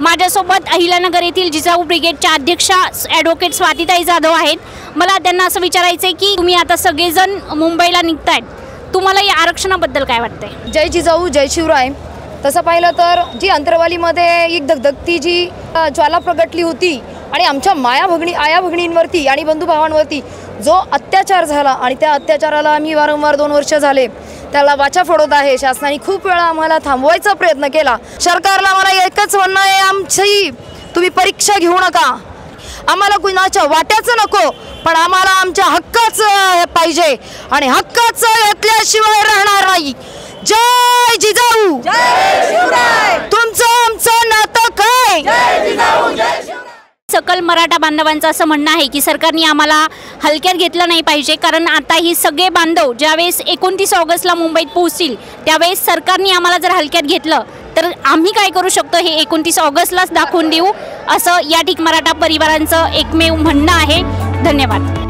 माझ्यासोबत अहिल्यानगर येथील जिजाऊ ब्रिगेडच्या अध्यक्षा ॲडव्होकेट स्वातीताई जाधव आहेत। मला त्यांना असं विचारायचं आहे की तुम्ही आता सगळेजण मुंबईला निघतायत, तुम्हाला या आरक्षणाबद्दल काय वाटतंय? जय जिजाऊ जय शिवराय। तसं पाहिलं तर जी अंतरवालीमध्ये एक धगधगती जी ज्वाला प्रगटली होती आणि आमच्या आया भगिनींवरती आणि बंधुभावांवरती जो अत्याचार झाला आणि त्या अत्याचाराला आम्ही वारंवार 2 वर्ष झाले त्याला वाचा फोडत आहे। शासनाने खूप वेळा आम्हाला थांबवायचा प्रयत्न केला। सरकारला मला एकच म्हणणं आहे, आमची तुम्ही परीक्षा घेऊ नका, आम्हाला कुणाच्या वाट्याचं नको, पण आम्हाला आमच्या हक्काचं पाहिजे आणि हक्काचं घेतल्याशिवाय राहणार नाही। जय जिजाऊ जय शिवराय। तुमचं आमचं नातं काय? जय जिजाऊ जय शिवराय। सकल मराठा बांधवांचं असं म्हणणं आहे की सरकारने आम्हाला हलक्यात घेतलं नाही पाहिजे, कारण आता ही सगळे बांधव ज्यावेळेस 29 ऑगस्टला मुंबईत पोहोचतील त्यावेळेस सरकारने आम्हाला जर हलक्यात घेतलं तर आम्ही काय करू शकतो हे 29 ऑगस्टलाच दाखवून देऊ, असं या ठिक मराठा परिवारांचं एकमेव म्हणणं आहे। धन्यवाद।